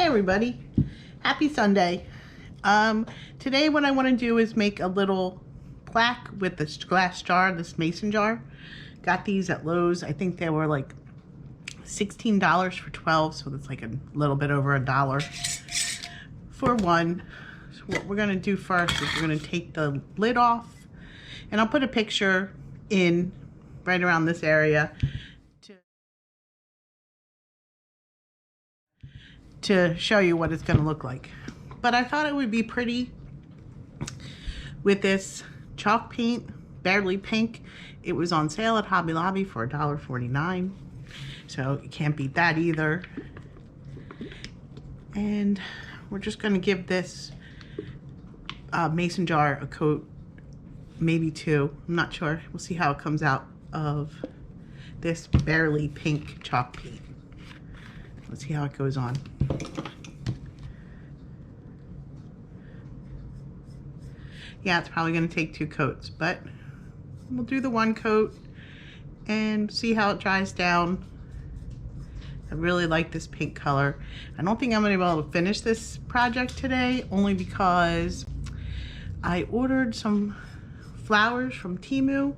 everybody, happy Sunday. Today what I want to do is make a little plaque with this glass jar, this mason jar. Got these at Lowe's. I think they were like $16 for 12, so that's like a little bit over $1 for one. So what we're going to do first is we're going to take the lid off, and I'll put a picture in right around this area to show you what it's going to look like. But I thought it would be pretty with this chalk paint, Barely Pink. It was on sale at Hobby Lobby for $1.49, so you can't beat that either. And we're just going to give this mason jar a coat, maybe two, I'm not sure. We'll see how it comes out of this Barely Pink chalk paint. Let's see how it goes on. Yeah, it's probably going to take 2 coats, but we'll do the 1 coat and see how it dries down. I really like this pink color. I don't think I'm going to be able to finish this project today, only because I ordered some flowers from Temu,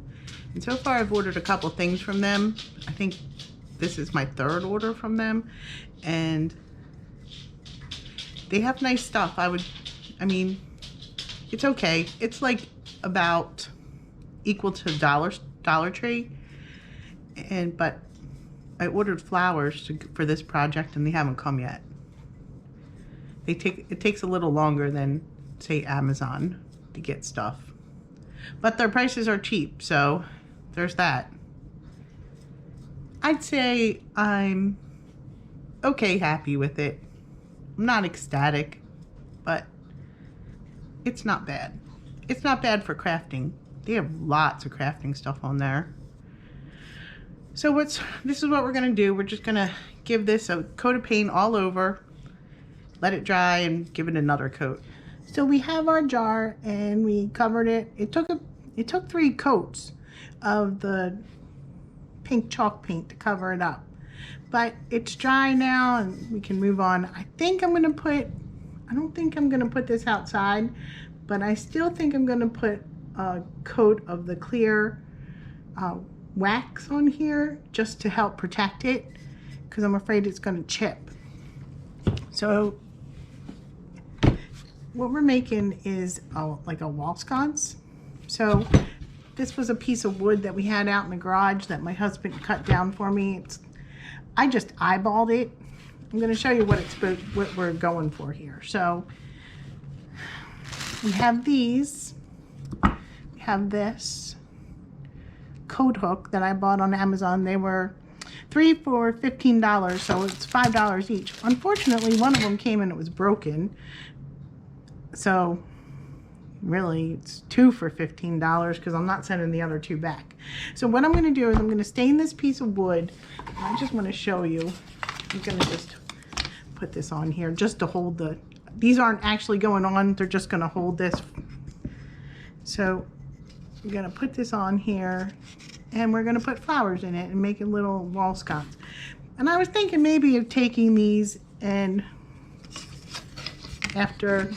and so far I've ordered a couple things from them. I think this is my 3rd order from them, and they have nice stuff. I mean, it's okay. It's like about equal to Dollar Tree, but I ordered flowers for this project, and they haven't come yet. It takes a little longer than, say, Amazon to get stuff, but their prices are cheap, so there's that. I'd say I'm okay, happy with it. I'm not ecstatic, but it's not bad. It's not bad for crafting. They have lots of crafting stuff on there. So this is what we're gonna do. We're just gonna give this a coat of paint all over, let it dry, and give it another coat. So we have our jar, and we covered it. It took 3 coats of the pink chalk paint to cover it up, but it's dry now and we can move on. I don't think I'm gonna put this outside, but I still think I'm gonna put a coat of the clear wax on here just to help protect it, because I'm afraid it's gonna chip. So what we're making is like a wall sconce. So this was a piece of wood that we had out in the garage that my husband cut down for me. I just eyeballed it. I'm going to show you what we're going for here. So we have these. We have this coat hook that I bought on Amazon. They were 3 for $15, so it's $5 each. Unfortunately, one of them came and it was broken. So really it's 2 for $15, because I'm not sending the other 2 back. So what I'm going to do is I'm going to stain this piece of wood. I just want to show you. I'm going to just put this on here just to hold these aren't actually going on, they're just going to hold this. So I'm going to put this on here, and we're going to put flowers in it and make a little wall sconce. And I was thinking maybe of taking these, and after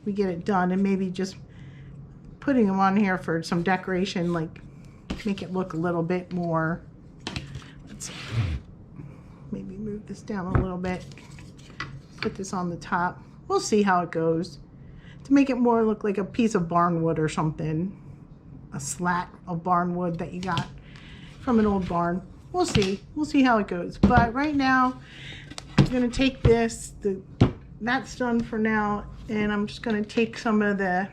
we get it done, and maybe just putting them on here for some decoration, like make it look a little bit more. Let's maybe move this down a little bit, put this on the top. We'll see how it goes, to make it more look like a piece of barnwood or something, a slat of barnwood that you got from an old barn. We'll see how it goes. But right now I'm gonna take this, that's done for now, and I'm just going to take some of the,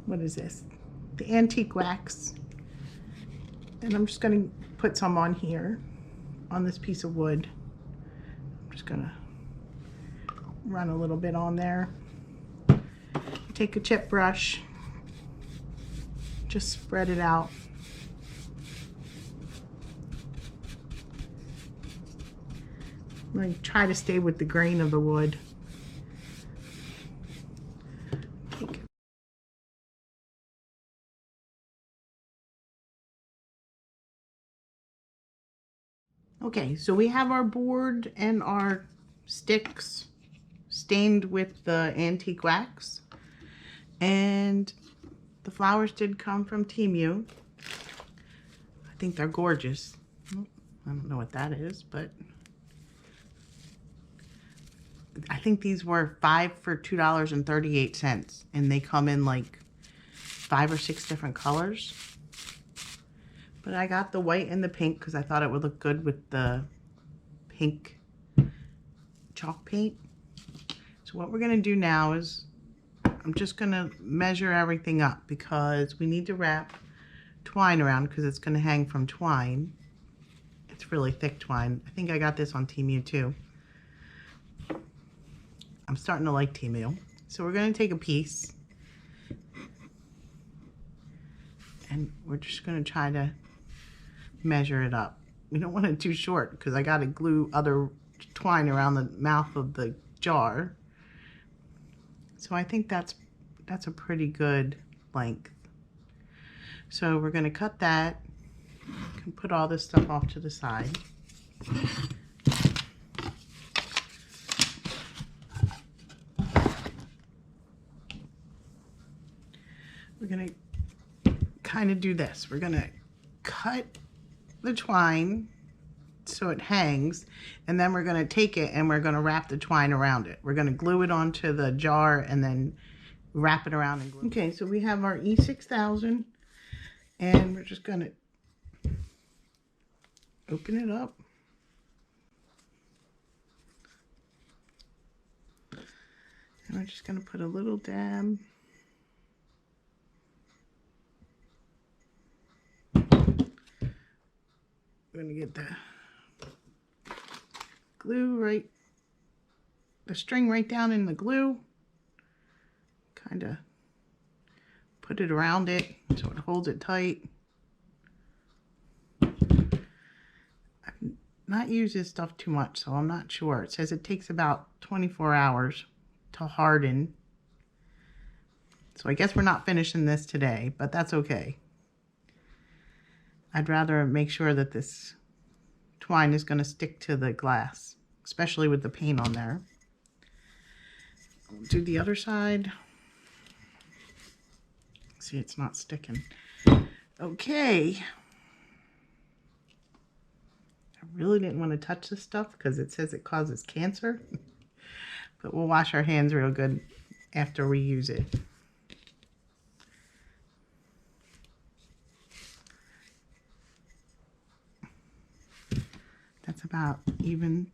what is this? The antique wax, and I'm just going to put some on here, on this piece of wood. I'm just going to run a little bit on there. Take a chip brush, just spread it out. I'm going to try to stay with the grain of the wood. Okay, so we have our board and our sticks stained with the antique wax. And the flowers did come from Temu. I think they're gorgeous. I don't know what that is, but I think these were 5 for $2.38, and they come in like 5 or 6 different colors. But I got the white and the pink because I thought it would look good with the pink chalk paint. So what we're gonna do now is I'm just gonna measure everything up because we need to wrap twine around because it's gonna hang from twine. It's really thick twine. I think I got this on Temu too. I'm starting to like Temu. So we're gonna take a piece and we're just gonna try to measure it up. We don't want it too short because I gotta glue other twine around the mouth of the jar. So I think that's a pretty good length. So we're gonna cut that. Can put all this stuff off to the side. We're gonna kind of do this. We're gonna cut the twine so it hangs, and then we're gonna take it and we're gonna wrap the twine around it. We're gonna glue it onto the jar and then wrap it around and glue. Okay, so we have our E6000 and we're just gonna open it up. And we're just gonna put a little dab. We're gonna get the glue right, the string right down in the glue. Kind of put it around it so it holds it tight. I've not used this stuff too much, so I'm not sure. It says it takes about 24 hours to harden. So I guess we're not finishing this today, but that's okay. I'd rather make sure that this twine is going to stick to the glass, especially with the paint on there. I'll do the other side. See, it's not sticking. Okay. I really didn't want to touch this stuff because it says it causes cancer. But we'll wash our hands real good after we use it. That's about even.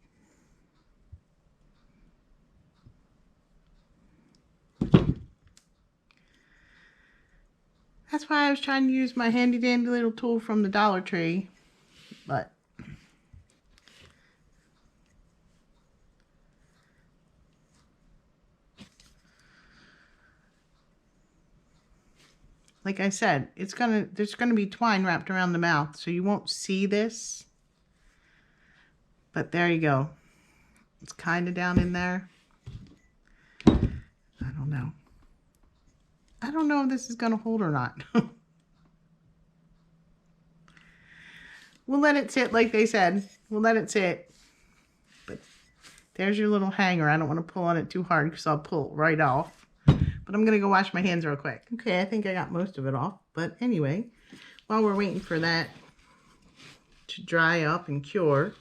That's why I was trying to use my handy dandy little tool from the Dollar Tree, but like I said, there's gonna be twine wrapped around the mouth, so you won't see this. But there you go. It's kind of down in there. I don't know. I don't know if this is gonna hold or not. We'll let it sit like they said. We'll let it sit. But there's your little hanger. I don't want to pull on it too hard because I'll pull it right off. But I'm gonna go wash my hands real quick. Okay, I think I got most of it off. But anyway, while we're waiting for that to dry up and cure,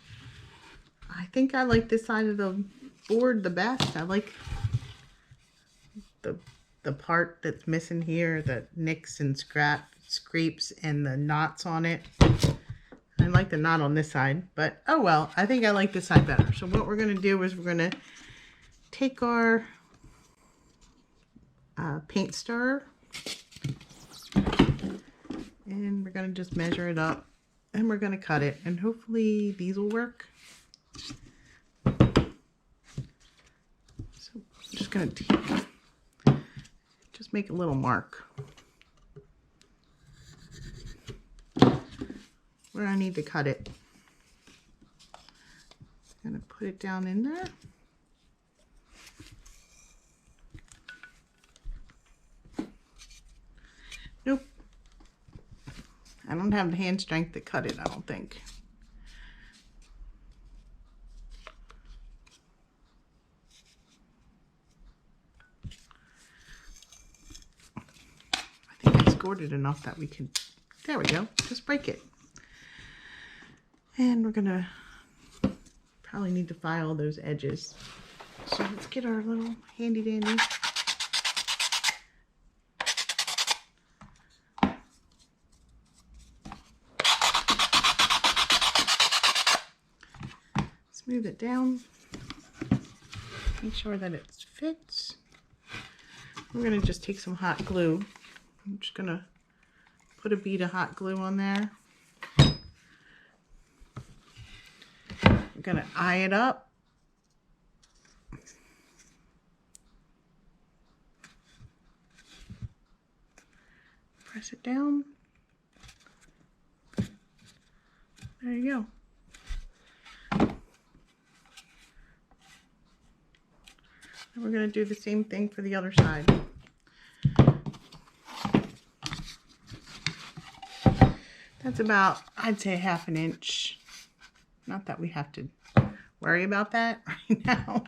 I think I like this side of the board the best. I like the part that's missing here, the nicks and scrapes and the knots on it. I like the knot on this side, but oh well, I think I like this side better. So what we're going to do is we're going to take our paint stirrer and we're going to just measure it up and we're going to cut it, and hopefully these will work. So I'm just going to just make a little mark where I need to cut it. I'm going to put it down in there. Nope. I don't have the hand strength to cut it, I don't think. scored it enough that we can, there we go, just break it. And we're gonna probably need to file those edges. So let's get our little handy dandy. Smooth it down. Make sure that it fits. We're gonna just take some hot glue. I'm just gonna put a bead of hot glue on there. I'm gonna eye it up. Press it down. There you go. And we're going to do the same thing for the other side. That's about, I'd say, 1/2 inch. Not that we have to worry about that right now.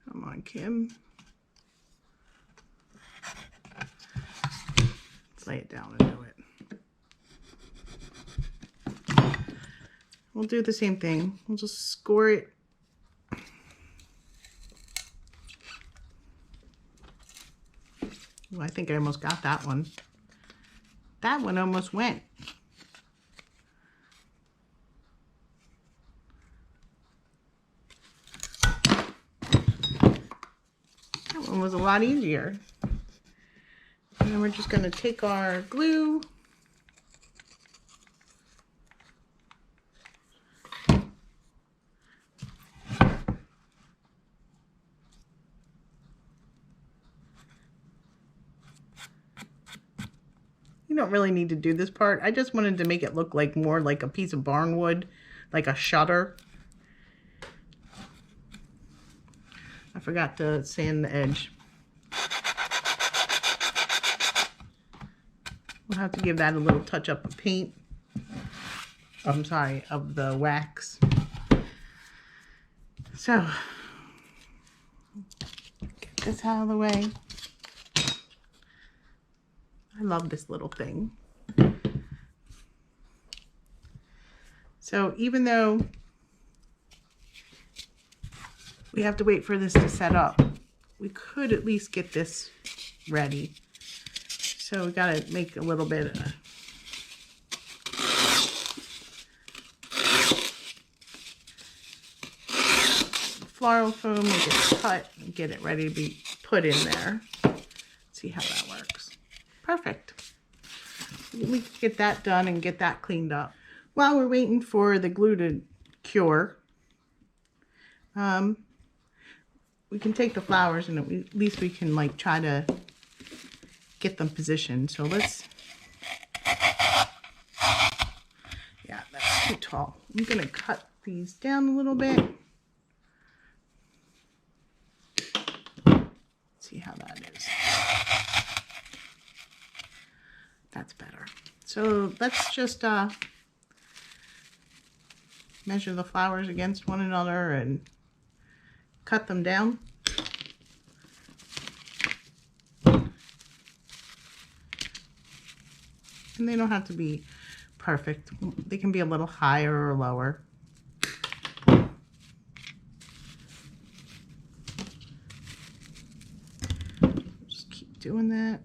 Come on, Kim. Let's lay it down and do it. We'll do the same thing. We'll just score it. Ooh, I think I almost got that one. That one almost went. That one was a lot easier. And then we're just going to take our glue. You don't really need to do this part. I just wanted to make it look like more like a piece of barnwood, like a shutter. I forgot to sand the edge. We'll have to give that a little touch up of paint. I'm sorry, of the wax. So, get this out of the way. I love this little thing. So even though we have to wait for this to set up, we could at least get this ready. So we gotta make a little bit of floral foam and get it cut and get it ready to be put in there. See how that works. Perfect. We can get that done and get that cleaned up. While we're waiting for the glue to cure, we can take the flowers and at least we can like try to get them positioned. So let's, yeah, that's too tall. I'm gonna cut these down a little bit. See how that is. That's better. So let's just measure the flowers against one another and cut them down. And they don't have to be perfect. They can be a little higher or lower. Just keep doing that.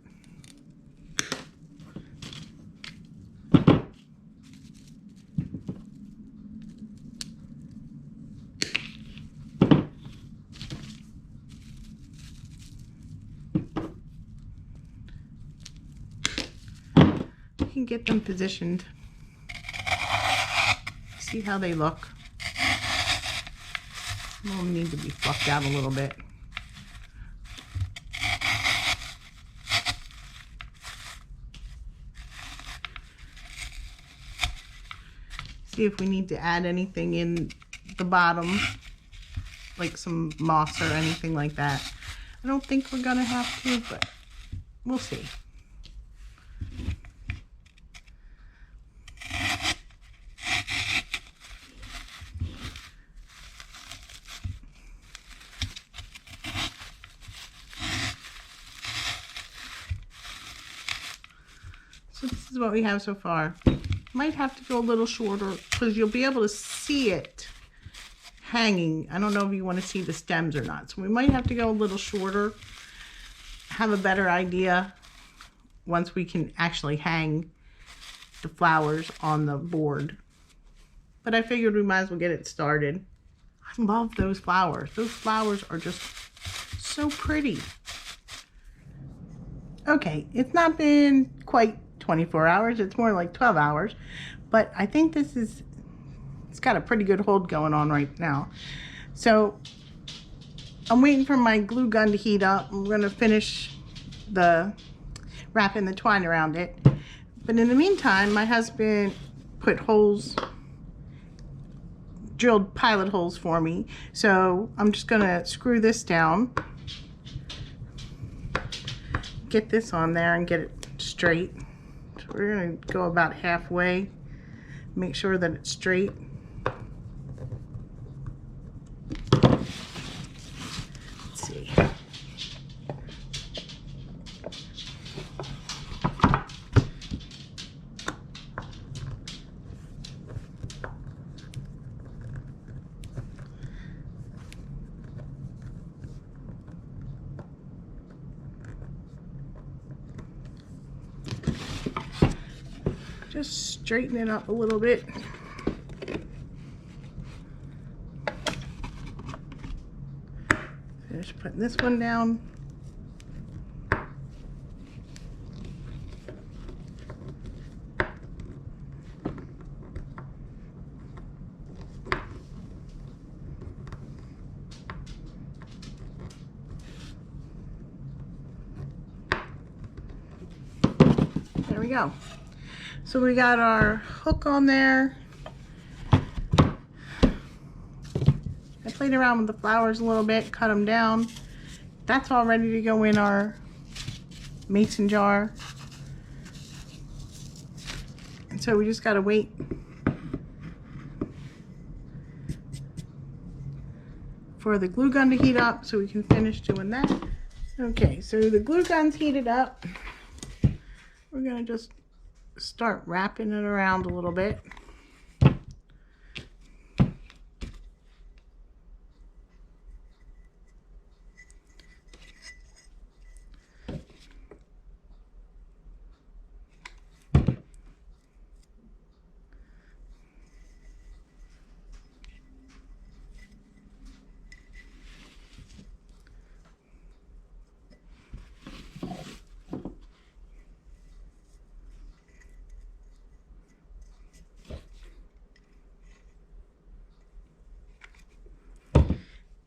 Can get them positioned. See how they look. They'll need to be fluffed out a little bit. See if we need to add anything in the bottom, like some moss or anything like that. I don't think we're gonna have to, but we'll see. So this is what we have so far. Might have to go a little shorter because you'll be able to see it hanging. I don't know if you want to see the stems or not. So we might have to go a little shorter, have a better idea once we can actually hang the flowers on the board. But I figured we might as well get it started. I love those flowers. Those flowers are just so pretty. Okay, it's not been quite 24 hours. It's more like 12 hours. But I think it's got a pretty good hold going on right now. So I'm waiting for my glue gun to heat up. I'm going to finish wrapping the twine around it. But in the meantime, my husband put drilled pilot holes for me. So I'm just going to screw this down, get this on there and get it straight. So we're going to go about halfway, make sure that it's straight. Let's see. Just straighten it up a little bit. Finish putting this one down. There we go. So we got our hook on there. I played around with the flowers a little bit, cut them down. That's all ready to go in our mason jar. And so we just gotta wait for the glue gun to heat up so we can finish doing that. Okay, so the glue gun's heated up. We're gonna just start wrapping it around a little bit.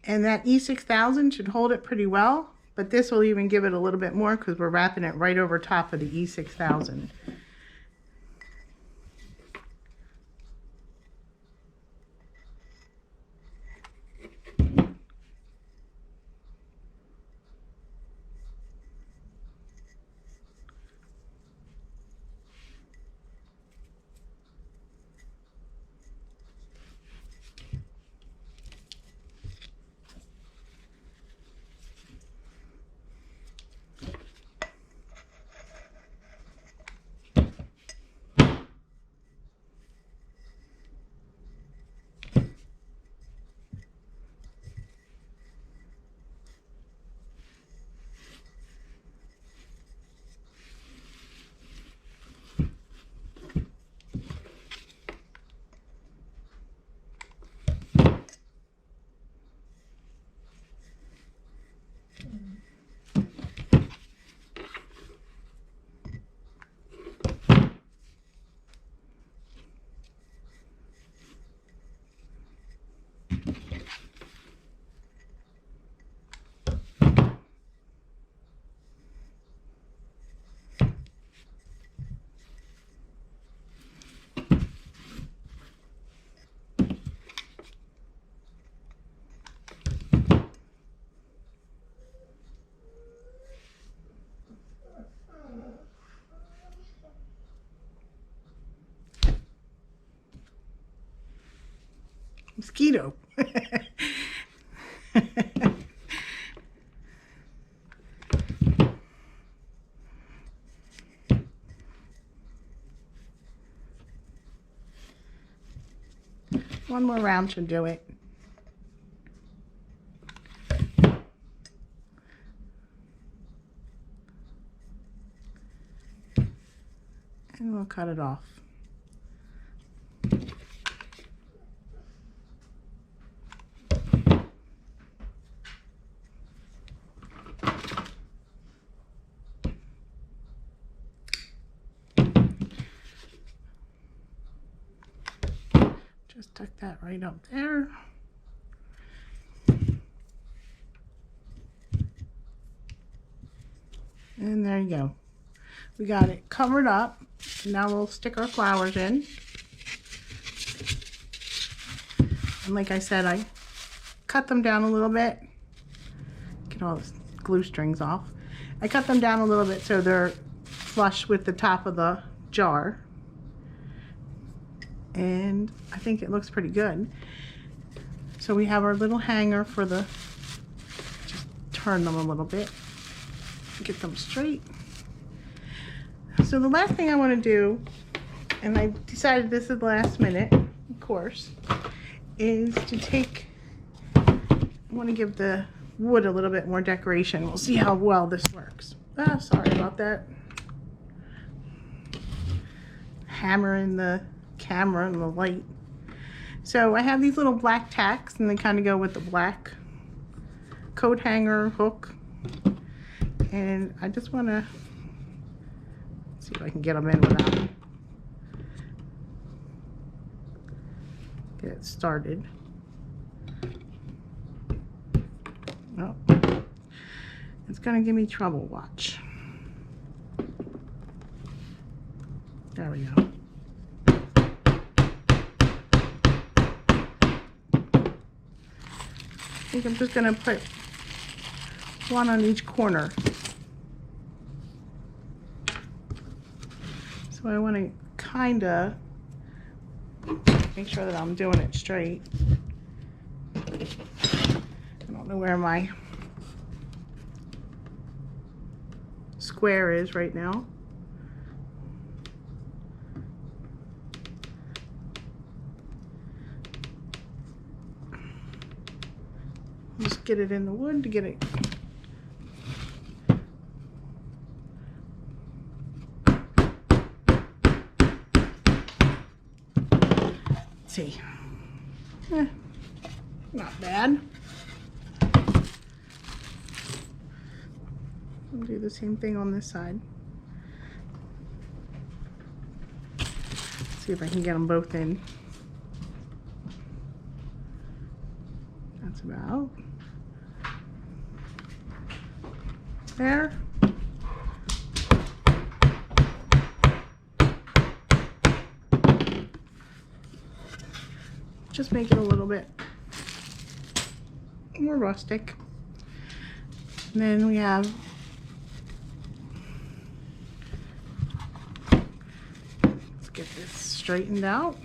And that E6000 should hold it pretty well, but this will even give it a little bit more because we're wrapping it right over top of the E6000. Mosquito. One more round should do it. And we'll cut it off. Just tuck that right up there. And there you go. We got it covered up. Now we'll stick our flowers in. And like I said, I cut them down a little bit. Get all the glue strings off. I cut them down a little bit so they're flush with the top of the jar. And I think it looks pretty good. So we have our little hanger for the, just turn them a little bit, get them straight. So the last thing I want to do, and I decided this is the last minute, of course, is to take, I want to give the wood a little bit more decoration. We'll see how well this works. Ah, sorry about that. Hammering the camera and the light. So I have these little black tacks, and they kind of go with the black coat hanger hook. And I just want to see if I can get them in without get it started. Oh, it's gonna give me trouble. Watch. There we go. I think I'm just gonna put one on each corner. So I want to kind of make sure that I'm doing it straight. I don't know where my square is right now. Just get it in the wood to get it. Let's see. Not bad. I'll do the same thing on this side. See if I can get them both in. That's about there. Just make it a little bit more rustic. And then we have let's get this straightened out.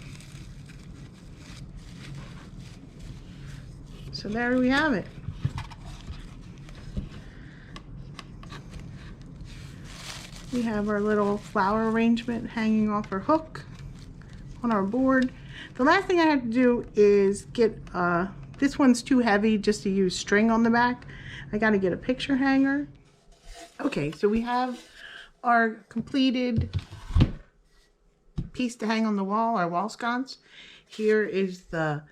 So there we have it. We have our little flower arrangement hanging off our hook on our board. The last thing I have to do is get, this one's too heavy just to use string on the back. I got to get a picture hanger. Okay, so we have our completed piece to hang on the wall, our wall sconce. Here is the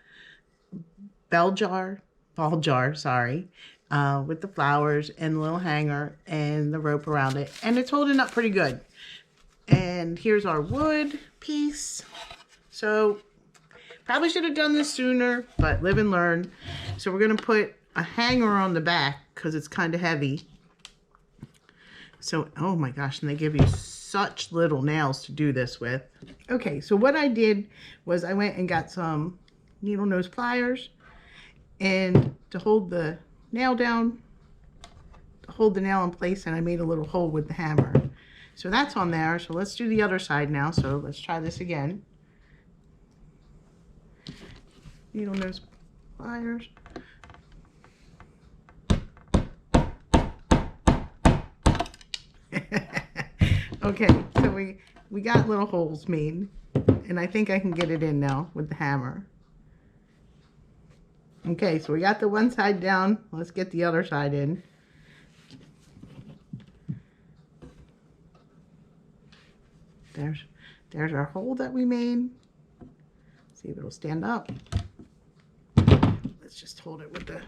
ball jar, sorry, with the flowers and the little hanger and the rope around it. And it's holding up pretty good. And here's our wood piece. So probably should have done this sooner, but live and learn. So we're going to put a hanger on the back because it's kind of heavy. So, oh my gosh, and they give you such little nails to do this with. Okay, so what I did was I went and got some needle nose pliers, and to hold the nail down, to hold the nail in place, and I made a little hole with the hammer. So that's on there. So let's do the other side now. So let's try this again. Needle nose pliers. Okay, so we got little holes made, and I think I can get it in now with the hammer. Okay, so we got the one side down. Let's get the other side in. There's our hole that we made. See if it'll stand up. Let's just hold it with the...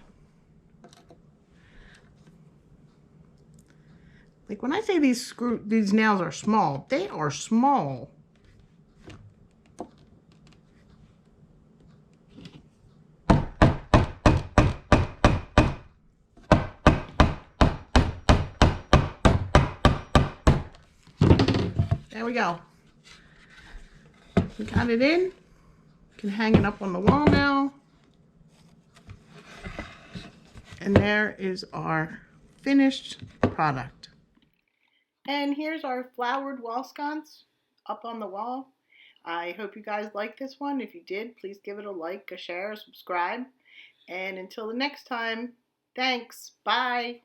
Like when I say these nails are small, they are small. There we go. We got it in. Can hang it up on the wall now. And there is our finished product. And here's our flowered wall sconce up on the wall. I hope you guys liked this one. If you did, please give it a like, a share, a subscribe. And until the next time, thanks. Bye.